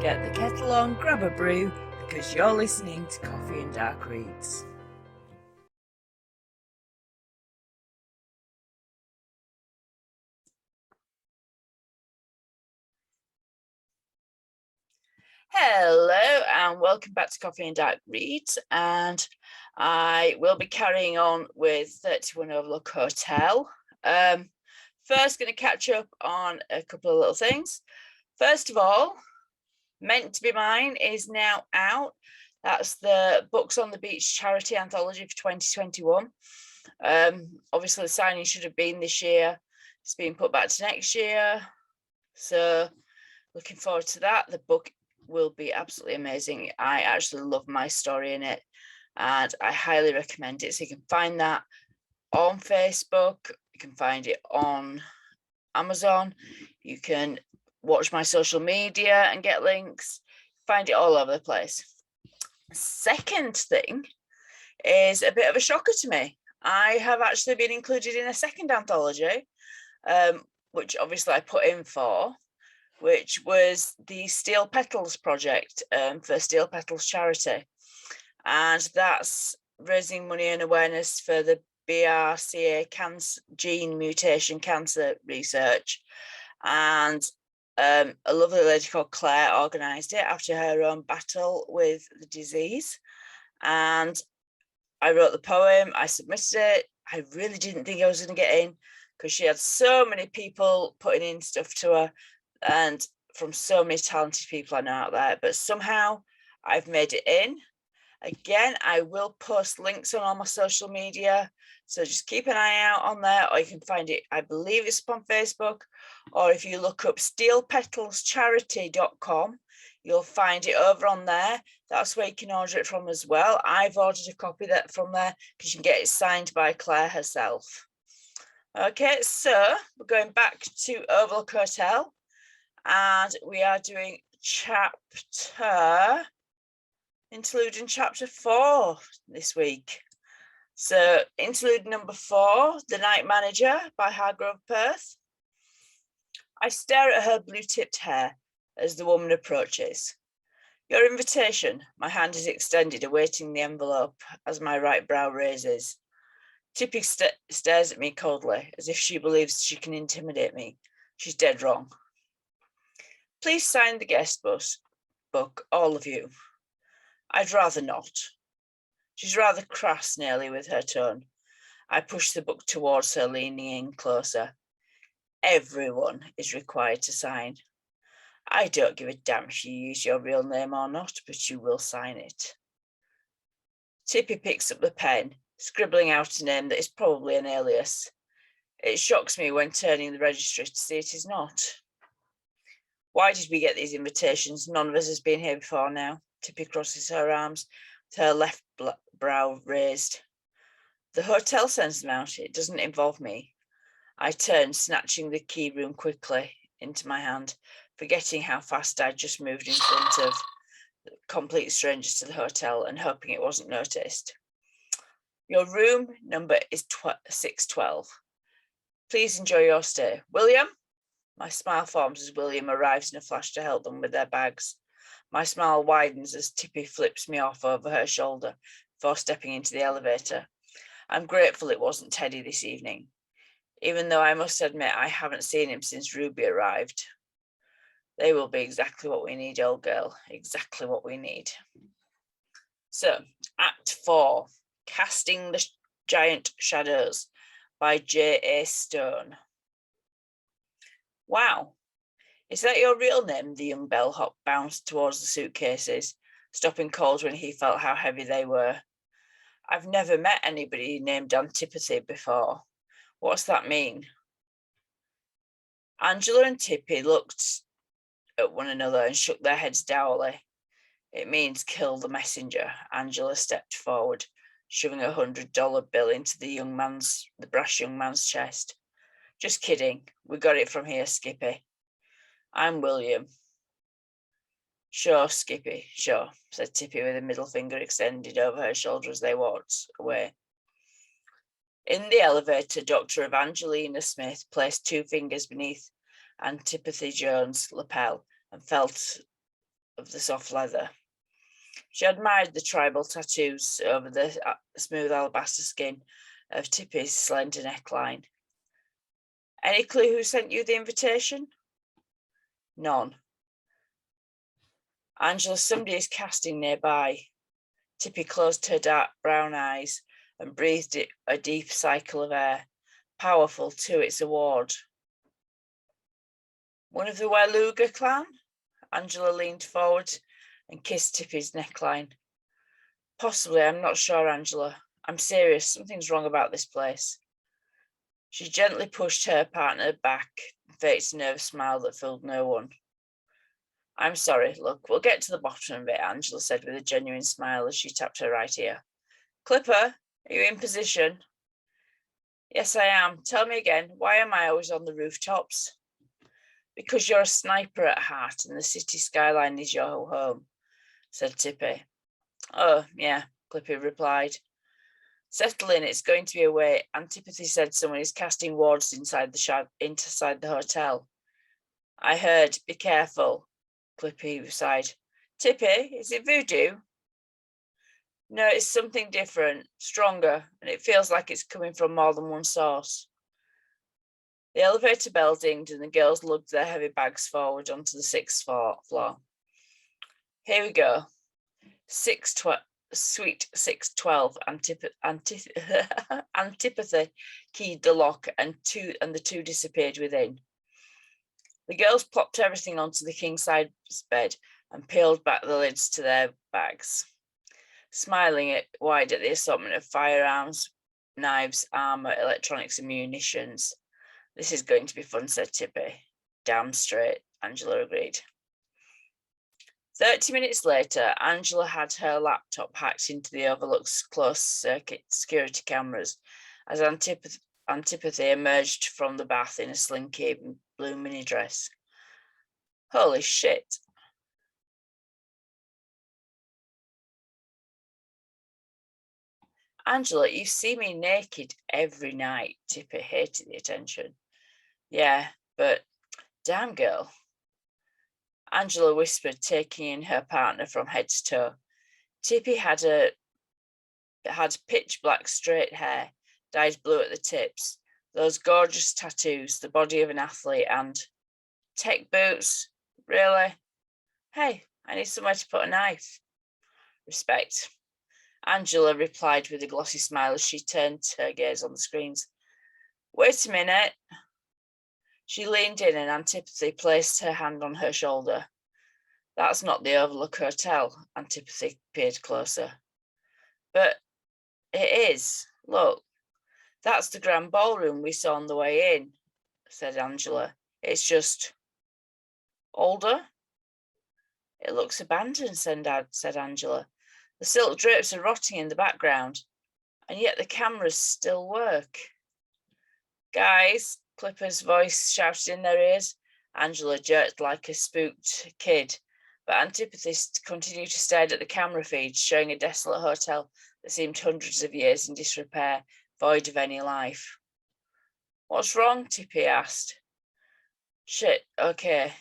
Get the kettle on, grab a brew, because you're listening to Coffee and Dark Reads. Hello and welcome back to Coffee and Dark Reads, and I will be carrying on with 31 Overlook Hotel. First, going to catch up on a couple of little things. First of all, Meant to Be Mine is now out. That's the Books on the Beach charity anthology for 2021. Obviously, the signing should have been this year. It's been put back to next year. So, looking forward to that. The book will be absolutely amazing. I actually love my story in it, and I highly recommend it. So you can find that on Facebook, you can find it on Amazon, you can watch my social media and get links, find it all over the place. Second thing is a bit of a shocker to me. I have actually been included in a second anthology, which obviously I put in for, which was the Steel Petals project for Steel Petals charity. And that's raising money and awareness for the BRCA gene mutation cancer research. And a lovely lady called Claire organised it after her own battle with the disease. And I wrote the poem, I submitted it. I really didn't think I was going to get in because she had so many people putting in stuff to her, and from so many talented people I know out there, but somehow I've made it in. Again, I will post links on all my social media, so just keep an eye out on there, or you can find it, I believe it's on Facebook, or if you look up steelpetalscharity.com, you'll find it over on there. That's where you can order it from as well. I've ordered a copy that from there because you can get it signed by Claire herself. Okay, so we're going back to Overlook Hotel, and we are doing Interlude in chapter 4 this week. So interlude number 4, The Night Manager by Hargrove Perth. I stare at her blue-tipped hair as the woman approaches. Your invitation. My hand is extended, awaiting the envelope as my right brow raises. Tippy stares at me coldly, as if she believes she can intimidate me. She's dead wrong. Please sign the guest book, all of you. I'd rather not. She's rather crass nearly with her tone. I push the book towards her, leaning in closer. Everyone is required to sign. I don't give a damn if you use your real name or not, but you will sign it. Tippy picks up the pen, scribbling out a name that is probably an alias. It shocks me when turning the registry to see it is not. Why did we get these invitations? None of us has been here before now. Tippy crosses her arms, with her left brow raised. The hotel sends them out. It doesn't involve me. I turn, snatching the key room quickly into my hand, forgetting how fast I'd just moved in front of complete strangers to the hotel and hoping it wasn't noticed. Your room number is 612. Please enjoy your stay. William? My smile forms as William arrives in a flash to help them with their bags. My smile widens as Tippy flips me off over her shoulder before stepping into the elevator. I'm grateful it wasn't Teddy this evening, even though I must admit I haven't seen him since Ruby arrived. They will be exactly what we need, old girl, exactly what we need. So, Act 4, Casting the Giant Shadows by J.A. Stone. Wow, is that your real name? The young bellhop bounced towards the suitcases, stopping cold when he felt how heavy they were. I've never met anybody named Antipathy before. What's that mean? Angela and Tippy looked at one another and shook their heads dourly. It means kill the messenger. Angela stepped forward, shoving a $100 bill into the brash young man's chest. Just kidding. We got it from here, Skippy. I'm William. Sure, Skippy, sure, said Tippy with a middle finger extended over her shoulder as they walked away. In the elevator, Dr. Evangelina Smith placed 2 fingers beneath Antipathy Jones' lapel and felt of the soft leather. She admired the tribal tattoos over the smooth alabaster skin of Tippy's slender neckline. Any clue who sent you the invitation? None. Angela, somebody is casting nearby. Tippy closed her dark brown eyes and breathed a deep cycle of air, powerful to its award. One of the Waluga clan? Angela leaned forward and kissed Tippy's neckline. Possibly, I'm not sure, Angela. I'm serious. Something's wrong about this place. She gently pushed her partner back and faked a nervous smile that fooled no one. I'm sorry. Look, we'll get to the bottom of it, Angela said with a genuine smile as she tapped her right ear. Clipper, are you in position? Yes, I am. Tell me again, why am I always on the rooftops? Because you're a sniper at heart and the city skyline is your home, said Tippy. Oh, yeah, Clippy replied. Settle in, it's going to be a wait. Antipathy said someone is casting wards inside the hotel. I heard, be careful, Clippy sighed. Tippy, is it voodoo? No, it's something different, stronger, and it feels like it's coming from more than one source. The elevator bell dinged and the girls lugged their heavy bags forward onto the 6th floor. Here we go. Suite 612, Antipathy keyed the lock and the two disappeared within. The girls plopped everything onto the king-size bed and peeled back the lids to their bags, smiling wide at the assortment of firearms, knives, armour, electronics and munitions. This is going to be fun, said Tippy. Damn straight, Angela agreed. 30 minutes later, Angela had her laptop hacked into the Overlook's closed-circuit security cameras as Antipathy emerged from the bath in a slinky blue mini dress. Holy shit. Angela, you see me naked every night. Tippy hated the attention. Yeah, but damn, girl. Angela whispered, taking in her partner from head to toe. Tippy had pitch black straight hair, dyed blue at the tips, those gorgeous tattoos, the body of an athlete, and tech boots. Really? Hey, I need somewhere to put a knife. Respect. Angela replied with a glossy smile as she turned her gaze on the screens. Wait a minute. She leaned in and Antipathy placed her hand on her shoulder. That's not the Overlook Hotel. Antipathy peered closer. But it is. Look, that's the grand ballroom we saw on the way in, said Angela. It's just older. It looks abandoned, said Angela. The silk drapes are rotting in the background, and yet the cameras still work. Guys, Clipper's voice shouted in their ears. Angela jerked like a spooked kid, but Antipathy continued to stare at the camera feed, showing a desolate hotel that seemed hundreds of years in disrepair, void of any life. What's wrong? Tippy asked. Shit, okay,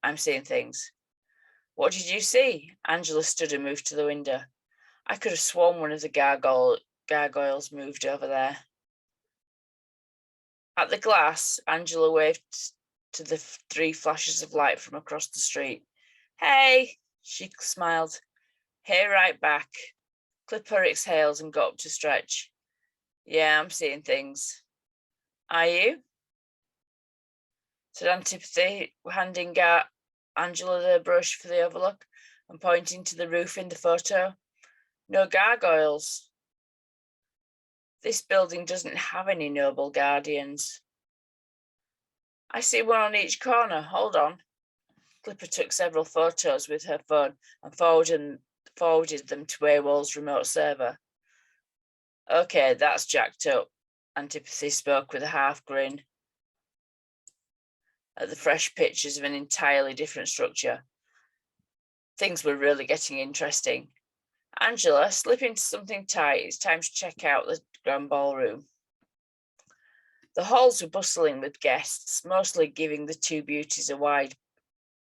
I'm seeing things. What did you see? Angela stood and moved to the window. I could have sworn one of the gargoyles moved over there. At the glass, Angela waved to the 3 flashes of light from across the street. Hey, she smiled. Hey, right back. Clipper exhaled and got up to stretch. Yeah, I'm seeing things. Are you? Said Antipathy, handing Angela the brush for the Overlook and pointing to the roof in the photo. No gargoyles. This building doesn't have any noble guardians. I see one on each corner. Hold on. Clipper took several photos with her phone and forwarded them to AWOL's remote server. Okay, that's jacked up. Antipathy spoke with a half grin at the fresh pictures of an entirely different structure. Things were really getting interesting. Angela, slip into something tight. It's time to check out the grand ballroom. The halls were bustling with guests, mostly giving the 2 beauties a wide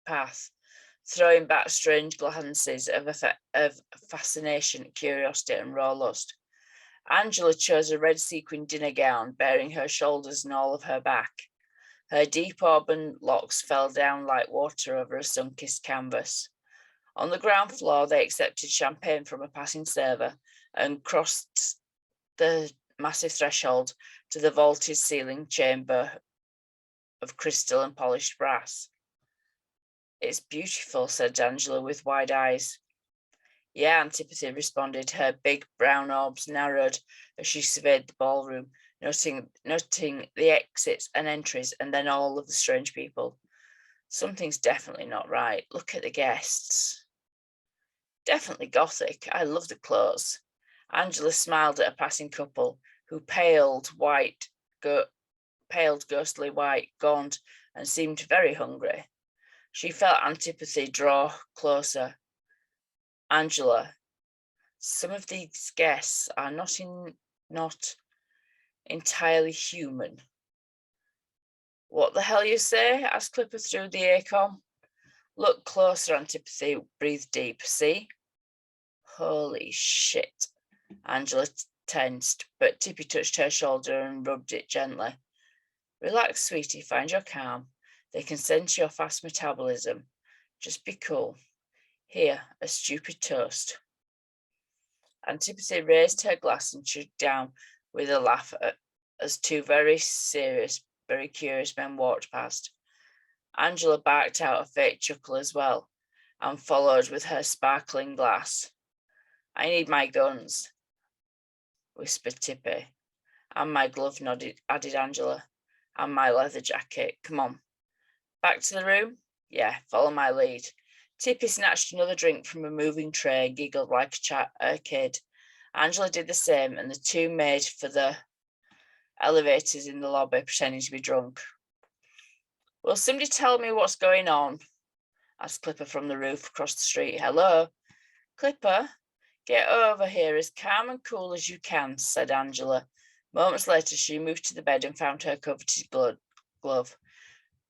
path. throwing back strange glances of fascination, curiosity, and raw lust. Angela chose a red sequin dinner gown, bearing her shoulders and all of her back. Her deep auburn locks fell down like water over a sun-kissed canvas. On the ground floor, they accepted champagne from a passing server and crossed the massive threshold to the vaulted ceiling chamber of crystal and polished brass. It's beautiful, said Angela with wide eyes. Yeah, Antipathy responded, her big brown orbs narrowed as she surveyed the ballroom, noting the exits and entries and then all of the strange people. Something's definitely not right. Look at the guests. Definitely gothic. I love the clothes. Angela smiled at a passing couple who paled ghostly white, gaunt, and seemed very hungry. She felt Antipathy draw closer. Angela, some of these guests are not entirely human. What the hell you say? Asked Clipper through the ACOM. Look closer, Antipathy breathed deep. See? Holy shit. Angela tensed, but Tippy touched her shoulder and rubbed it gently. Relax, sweetie, find your calm. They can sense your fast metabolism. Just be cool. Here, a stupid toast. Antipathy raised her glass and shook down with a laugh as two very serious, very curious men walked past. Angela barked out a fake chuckle as well and followed with her sparkling glass. I need my guns, whispered Tippy. And my glove, added Angela. And my leather jacket. Come on. Back to the room? Yeah, follow my lead. Tippy snatched another drink from a moving tray and giggled like a kid. Angela did the same, and the two made for the elevators in the lobby, pretending to be drunk. Will somebody tell me what's going on? Asked Clipper from the roof across the street. Hello? Clipper, get over here as calm and cool as you can, said Angela. Moments later, she moved to the bed and found her coveted glove.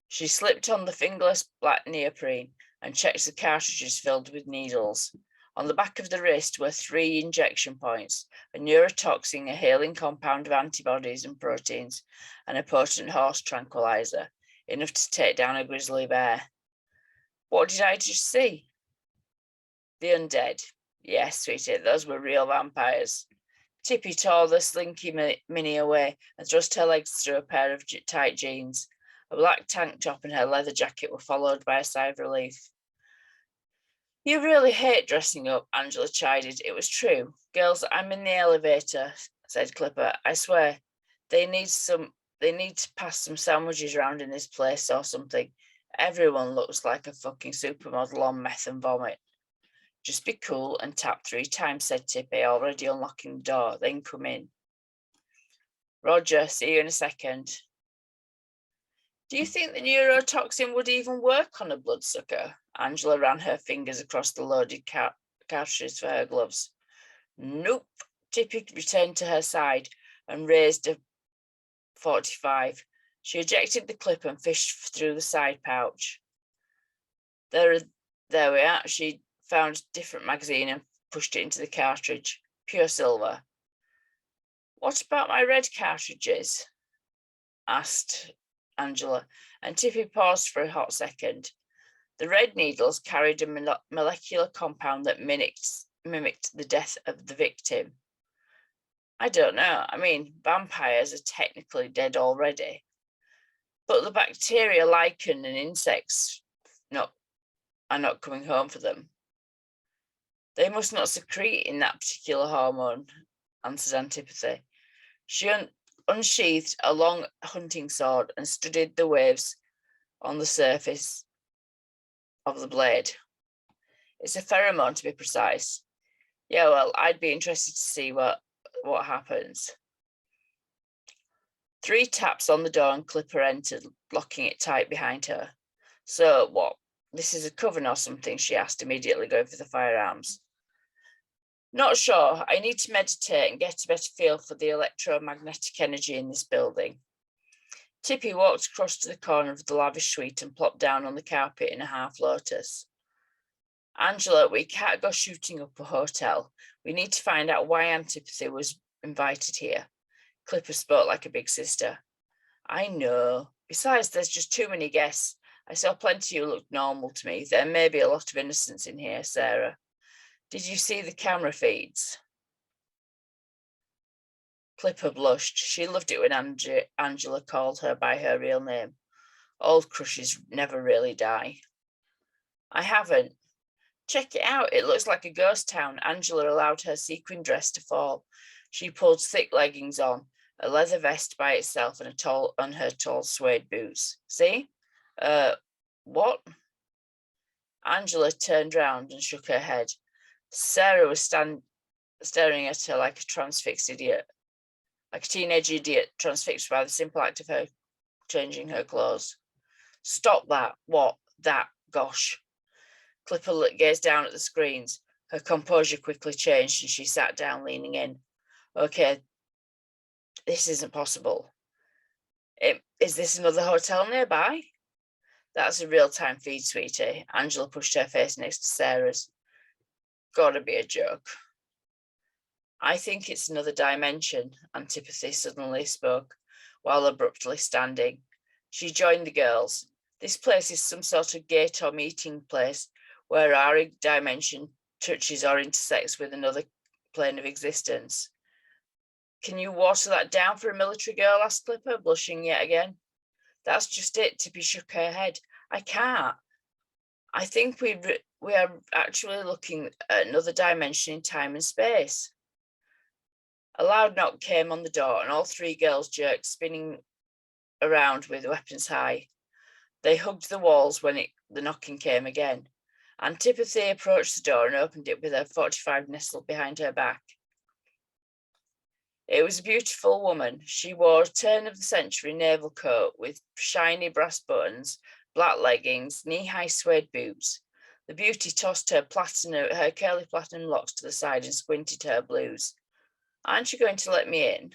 She slipped on the fingerless black neoprene and checked the cartridges filled with needles. On the back of the wrist were 3 injection points, a neurotoxin, a healing compound of antibodies and proteins, and a potent horse tranquilizer, enough to take down a grizzly bear. What did I just see? The undead. Yes, sweetie, those were real vampires. Tippy tore the slinky Minnie away and thrust her legs through a pair of tight jeans. A black tank top and her leather jacket were followed by a sigh of relief. You really hate dressing up, Angela chided. It was true. Girls, I'm in the elevator, said Clipper. I swear, they need to pass some sandwiches around in this place or something. Everyone looks like a fucking supermodel on meth and vomit. Just be cool and tap 3 times, said Tippy, already unlocking the door. Then come in. Roger, see you in a second. Do you think the neurotoxin would even work on a bloodsucker? Angela ran her fingers across the loaded cartridges for her gloves. Nope. Tippy returned to her side and raised a 45. She ejected the clip and fished through the side pouch. There we are. She found a different magazine and pushed it into the cartridge. Pure silver. What about my red cartridges? Asked Angela, and Tippy paused for a hot second. The red needles carried a molecular compound that mimicked the death of the victim. I don't know. I mean, vampires are technically dead already. But the bacteria, lichen, and insects are not coming home for them. They must not secrete in that particular hormone, answered Antipathy. She unsheathed a long hunting sword and studied the waves on the surface of the blade. It's a pheromone, to be precise. Yeah, well, I'd be interested to see what happens. 3 taps on the door and Clipper entered, locking it tight behind her. So what? This is a coven or something? She asked, immediately going for the firearms. Not sure. I need to meditate and get a better feel for the electromagnetic energy in this building. Tippy walked across to the corner of the lavish suite and plopped down on the carpet in a half lotus. Angela, we can't go shooting up a hotel. We need to find out why Antipathy was invited here. Clipper spoke like a big sister. I know. Besides, there's just too many guests. I saw plenty who looked normal to me. There may be a lot of innocence in here, Sarah. Did you see the camera feeds? Clipper blushed. She loved it when Angela called her by her real name. Old crushes never really die. I haven't. Check it out. It looks like a ghost town. Angela allowed her sequin dress to fall. She pulled thick leggings on, a leather vest by itself, and her tall suede boots. See? What? Angela turned round and shook her head. Sarah was staring at her like a transfixed idiot, like a teenage idiot transfixed by the simple act of her changing her clothes. Stop that. What? That. Gosh. Clipper gazed down at the screens. Her composure quickly changed and she sat down, leaning in. Okay, this isn't possible. Is this another hotel nearby? That's a real-time feed, sweetie. Angela pushed her face next to Sarah's. Gotta be a joke. I think it's another dimension, Antipathy suddenly spoke, while abruptly standing. She joined the girls. This place is some sort of gate or meeting place where our dimension touches or intersects with another plane of existence. Can you water that down for a military girl? Asked Clipper, blushing yet again. That's just it. Tippy shook her head. I can't. I think we are actually looking at another dimension in time and space. A loud knock came on the door, and all three girls jerked, spinning around with weapons high. They hugged the walls when the knocking came again. Antipathy approached the door and opened it with her 45 nestled behind her back. It was a beautiful woman. She wore a turn-of-the-century naval coat with shiny brass buttons, black leggings, knee-high suede boots. The beauty tossed her curly platinum locks to the side and squinted her blues. Aren't you going to let me in?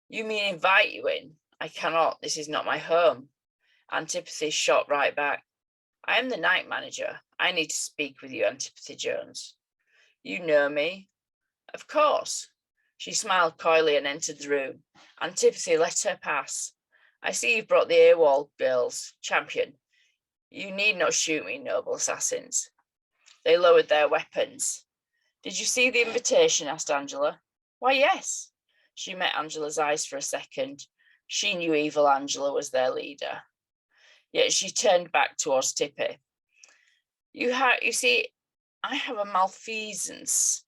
You mean invite you in? I cannot. This is not my home. Antipathy shot right back. I am the night manager. I need to speak with you, Antipathy Jones. You know me? Of course. She smiled coyly and entered the room. Antipathy let her pass. I see you've brought the AWOL girls. Champion. You need not shoot me, noble assassins. They lowered their weapons. Did you see the invitation? Asked Angela. Why, yes. She met Angela's eyes for a second. She knew evil Angela was their leader. Yet she turned back towards Tippy. You see, I have a malfeasance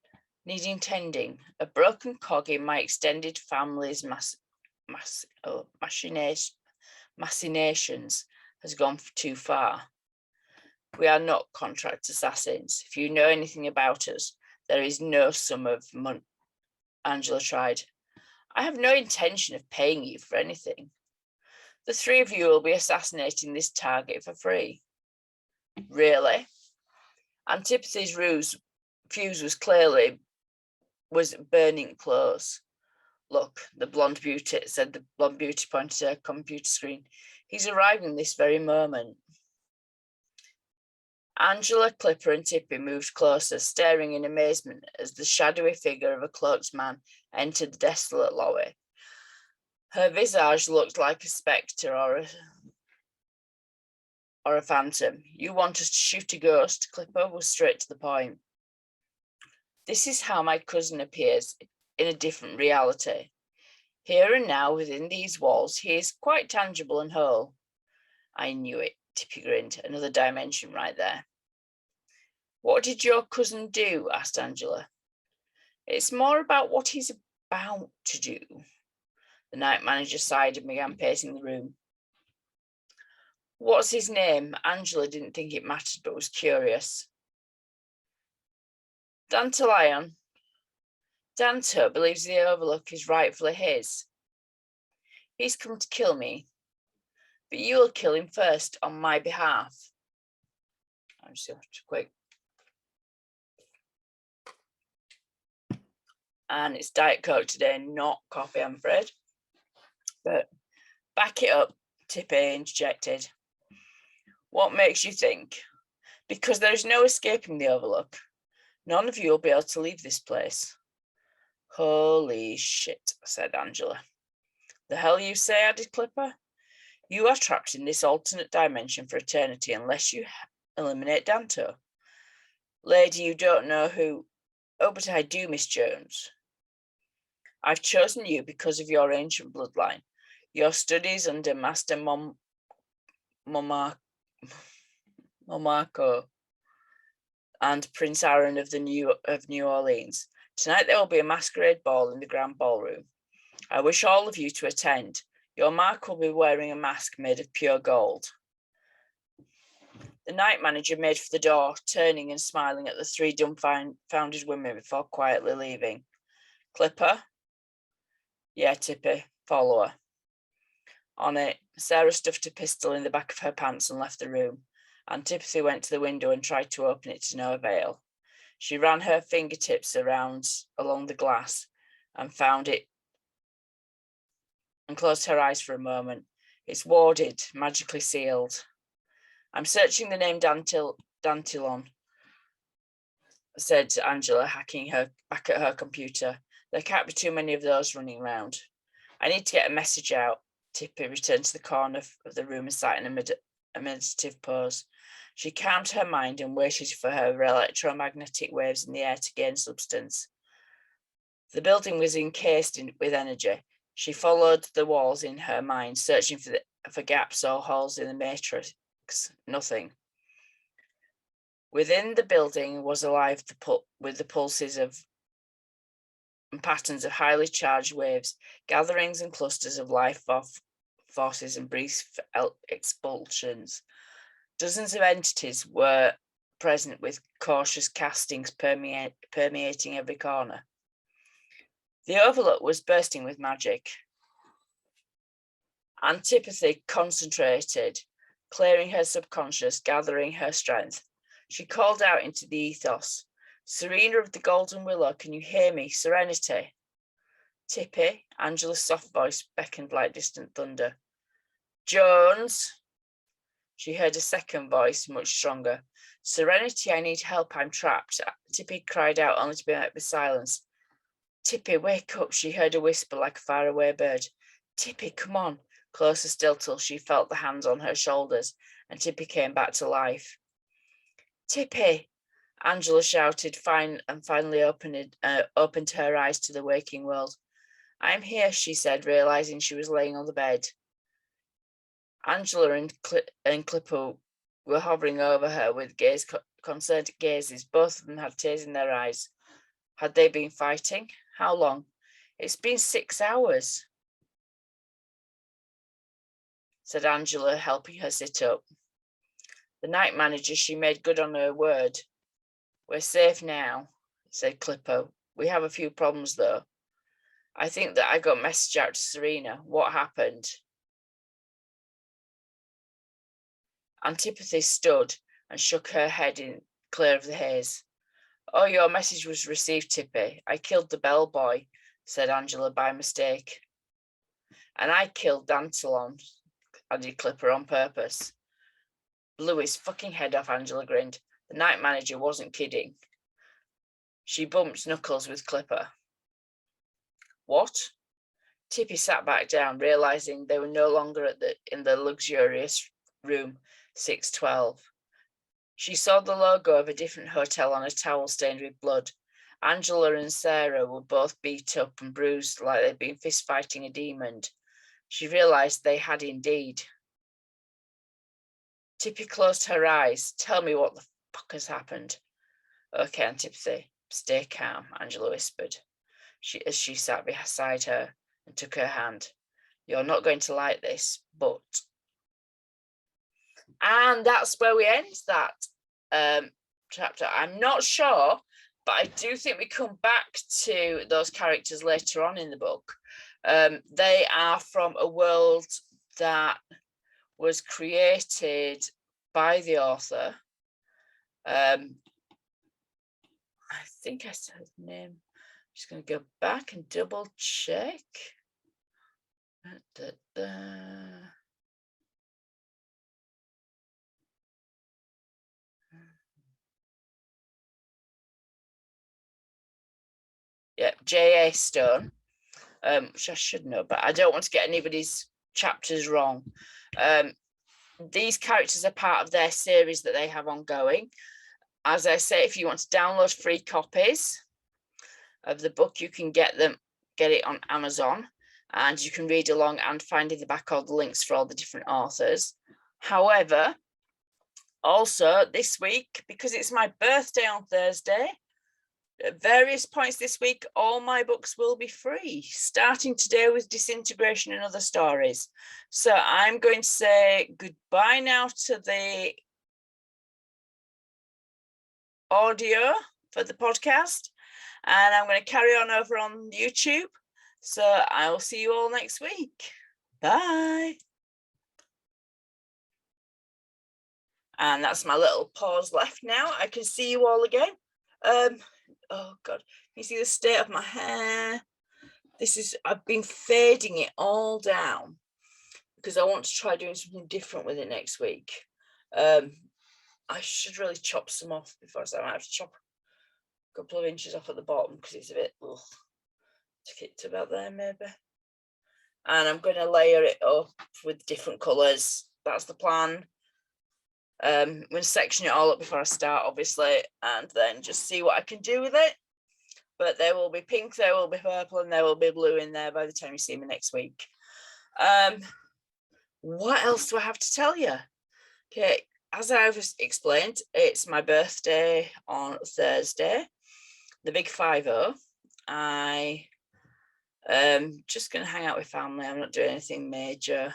needing tending, a broken cog in my extended family's machinations has gone too far. We are not contract assassins. If you know anything about us, there is no sum of money. Angela tried. I have no intention of paying you for anything. The three of you will be assassinating this target for free. Really? Antipathy's fuse was burning close. Look, the blonde beauty, said the blonde beauty, pointed to her computer screen. He's arriving this very moment. Angela, Clipper, and Tippy moved closer, staring in amazement as the shadowy figure of a cloaked man entered the desolate lobby. Her visage looked like a spectre or a phantom. You want us to shoot a ghost? Clipper was straight to the point. This is how my cousin appears in a different reality. Here and now, within these walls, he is quite tangible and whole. I knew it, Tippy grinned. Another dimension right there. What did your cousin do? Asked Angela. It's more about what he's about to do. The night manager sighed and began pacing the room. What's his name? Angela didn't think it mattered, but was curious. Dantalion. Danto believes the Overlook is rightfully his. He's come to kill me, but you will kill him first on my behalf. I'm just going to quick. And it's Diet Coke today, not coffee, I'm afraid. But back it up, Tippy interjected. What makes you think? Because there is no escaping the Overlook. None of you will be able to leave this place. Holy shit, said Angela. The hell you say, added Clipper. You are trapped in this alternate dimension for eternity unless you eliminate Danto. Lady, you don't know who. Oh, but I do, Miss Jones. I've chosen you because of your ancient bloodline, your studies under Master Momarco and Prince Aaron of New Orleans. Tonight there will be a masquerade ball in the Grand Ballroom. I wish all of you to attend. Your mark will be wearing a mask made of pure gold. The night manager made for the door, turning and smiling at the three dumbfounded women before quietly leaving. Clipper? Yeah, Tippy, follow her. On it, Sarah stuffed a pistol in the back of her pants and left the room. Antipathy went to the window and tried to open it to no avail. She ran her fingertips along the glass and found it and closed her eyes for a moment. It's warded, magically sealed. I'm searching the name Dantilon, said Angela, hacking her back at her computer. There can't be too many of those running around. I need to get a message out. Tippy returned to the corner of the room and sat in a meditative pose. She calmed her mind and waited for her electromagnetic waves in the air to gain substance. The building was encased with energy. She followed the walls in her mind, searching for gaps or holes in the matrix. Nothing. Within the building was alive with the pulses and patterns of highly charged waves, gatherings and clusters of life forces and brief expulsions. Dozens of entities were present with cautious castings permeating every corner. The Overlook was bursting with magic. Antipathy concentrated, clearing her subconscious, gathering her strength. She called out into the ethos. Serena of the Golden Willow, can you hear me? Serenity. Tippy, Angela's soft voice beckoned like distant thunder. Jones. She heard a second voice, much stronger. Serenity, I need help, I'm trapped. Tippy cried out, only to be met with silence. Tippy, wake up, she heard a whisper like a faraway bird. Tippy, come on. Closer still till she felt the hands on her shoulders, and Tippy came back to life. Tippy, Angela shouted, finally opened her eyes to the waking world. I'm here, she said, realizing she was laying on the bed. Angela and Clipper were hovering over her with concerned gazes. Both of them had tears in their eyes. Had they been fighting? How long? It's been 6 hours, said Angela, helping her sit up. The night manager, she made good on her word. We're safe now, said Clipper. We have a few problems, though. I think that I got a message out to Serena. What happened? Antipathy stood and shook her head in clear of the haze. Oh, your message was received, Tippy. I killed the bellboy, said Angela by mistake. And I killed Dantilon, added Clipper on purpose. Blew his fucking head off, Angela grinned. The night manager wasn't kidding. She bumped knuckles with Clipper. What? Tippy sat back down, realizing they were no longer in the luxurious room 612. She saw the logo of a different hotel on a towel stained with blood. Angela and Sarah were both beat up and bruised like they'd been fist fighting a demon. She realized they had indeed. Tippy closed her eyes. Tell me what the fuck has happened. Okay, Antipathy, stay calm, Angela whispered, as she sat beside her and took her hand. You're not going to like this, but... And that's where we end that chapter. I'm not sure, but I do think we come back to those characters later on in the book. They are from a world that was created by the author. I think I said his name. I'm just going to go back and double check. Yeah, J.A. Stone, which I should know, but I don't want to get anybody's chapters wrong. These characters are part of their series that they have ongoing. As I say, if you want to download free copies of the book, you can get it on Amazon, and you can read along and find in the back all the links for all the different authors. However, also this week, because it's my birthday on Thursday, at various points this week, all my books will be free, starting today with Disintegration and Other Stories. So I'm going to say goodbye now to the audio for the podcast, and I'm going to carry on over on YouTube. So I will see you all next week. Bye. And that's my little pause left now. I can see you all again. Oh God, you see the state of my hair? I've been fading it all down because I want to try doing something different with it next week. I should really chop some off before, so I might have to chop a couple of inches off at the bottom because it's a bit, to get to about there maybe. And I'm going to layer it up with different colours. That's the plan. I'm going to section it all up before I start, obviously, and then just see what I can do with it. But there will be pink, there will be purple, and there will be blue in there by the time you see me next week. What else do I have to tell you? Okay, as I've explained, it's my birthday on Thursday, the big 5-0. I just going to hang out with family. I'm not doing anything major.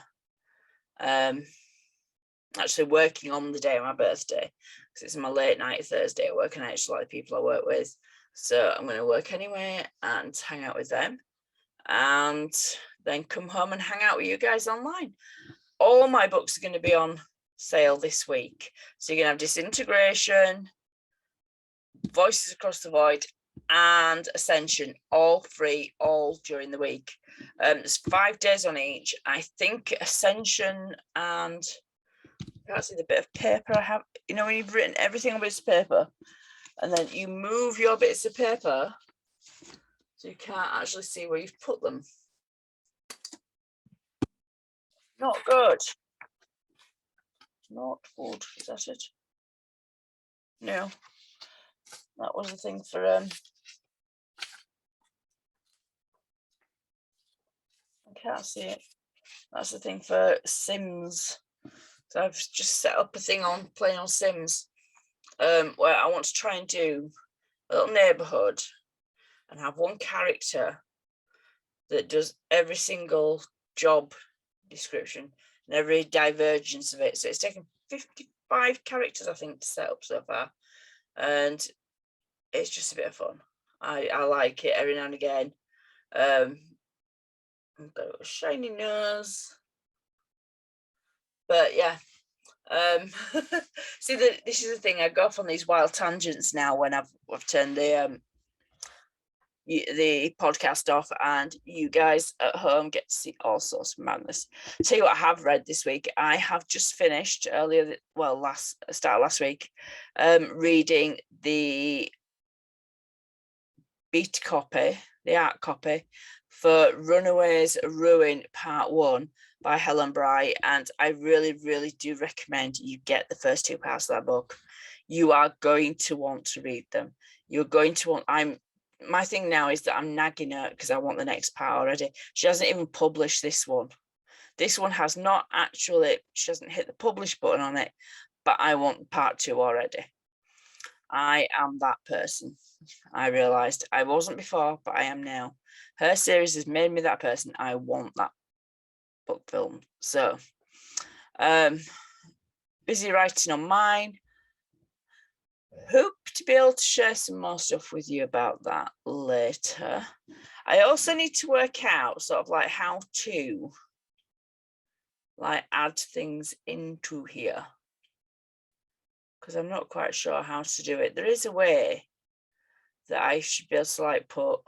Actually working on the day of my birthday because it's my late night Thursday at work, and I actually like the people I work with. So I'm going to work anyway and hang out with them, and then come home and hang out with you guys online. All my books are going to be on sale this week. So you're going to have Disintegration, Voices Across the Void, and Ascension, all free, all during the week. There's 5 days on each. I think Ascension and I can't see the bit of paper I have. You know, when you've written everything on bits of paper and then you move your bits of paper so you can't actually see where you've put them. Not good. Not good. Is that it? No. That was the thing for I can't see it. That's the thing for Sims. So I've just set up a thing on playing on Sims, where I want to try and do a little neighborhood and have one character that does every single job description and every divergence of it. So it's taken 55 characters, I think, to set up so far, and it's just a bit of fun. I like it every now and again. I've got a shiny nose. But yeah, see, this is the thing. I go off on these wild tangents now when I've turned the podcast off, and you guys at home get to see all sorts of madness. Tell you what I have read this week. I have just finished start last week, reading the beta copy, the art copy for Runaways Ruin Part 1 by Helen Bright, and I really, really do recommend you get the first 2 parts of that book. You are going to want to read them. You're going to want. My thing now is that I'm nagging her because I want the next part already. She hasn't even published this one. This one has not actually. She hasn't hit the publish button on it, but I want part 2 already. I am that person. I realized I wasn't before, but I am now. Her series has made me that person. I want that book film. So busy writing on mine. Hope to be able to share some more stuff with you about that later. I also need to work out sort of like how to like add things into here, because I'm not quite sure how to do it. There is a way that I should be able to like put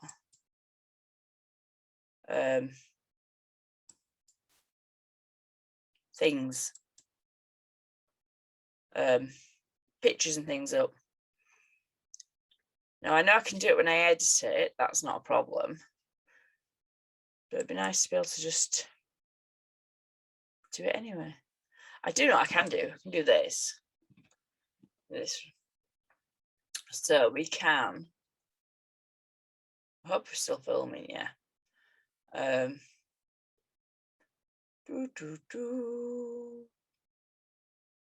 things, pictures and things up. Now, I know I can do it when I edit it. That's not a problem. But it'd be nice to be able to just do it anyway. I do know what I can do. I can do this. So we can. I hope we're still filming, yeah.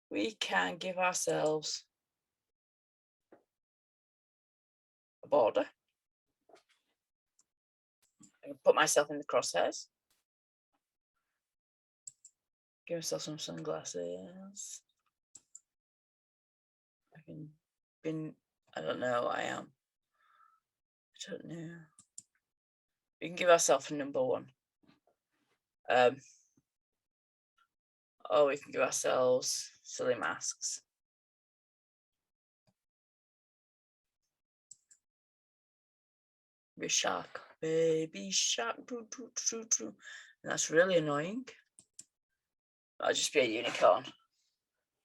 We can give ourselves a border. I can put myself in the crosshairs. Give myself some sunglasses. I don't know, I don't know. We can give ourselves a number 1. We can give ourselves silly masks. Baby shark, baby shark, doo, doo, doo, doo. And that's really annoying. I'll just be a unicorn.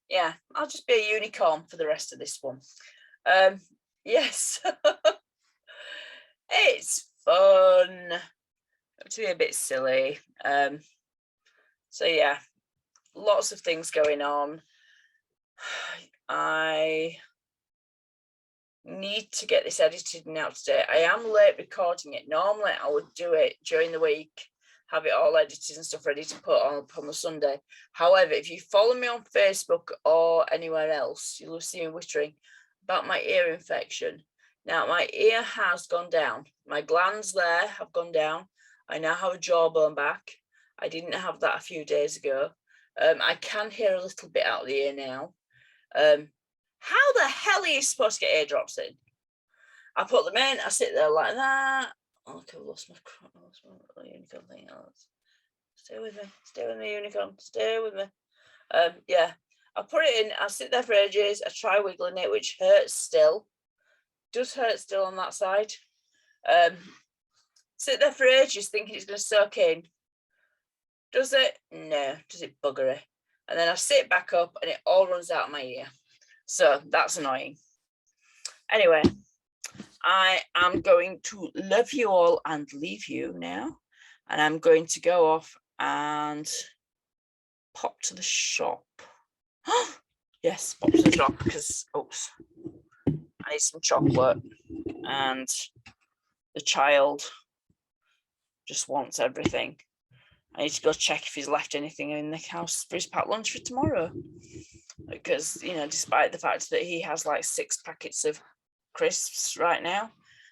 Yeah, I'll just be a unicorn for the rest of this one. Yes, it's fun to be a bit silly. So yeah, lots of things going on. I need to get this edited now today. I am late recording it. Normally I would do it during the week, have it all edited and stuff ready to put on the Sunday. However, if you follow me on Facebook or anywhere else, you'll see me whittering about my ear infection. Now, my ear has gone down. My glands there have gone down. I now have a jawbone back. I didn't have that a few days ago. I can hear a little bit out of the ear now. How the hell are you supposed to get eardrops in? I put them in, I sit there like that. Oh, look, I've lost my unicorn thing. Stay with me, unicorn, stay with me. Yeah, I put it in, I sit there for ages, I try wiggling it, which hurts still. Does hurt still on that side. Sit there for ages thinking it's going to soak in. Does it? No. Does it bugger it? And then I sit back up and it all runs out of my ear. So that's annoying. Anyway, I am going to love you all and leave you now. And I'm going to go off and pop to the shop. Yes, pop to the shop because, oops, I need some chocolate. And the child just wants everything. I need to go check if he's left anything in the house for his packed lunch for tomorrow. Because, you know, despite the fact that he has like 6 packets of crisps right now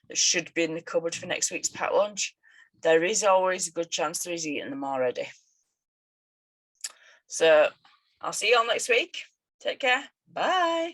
that should be in the cupboard for next week's packed lunch, there is always a good chance that he's eaten them already. So I'll see you all next week. Take care. Bye.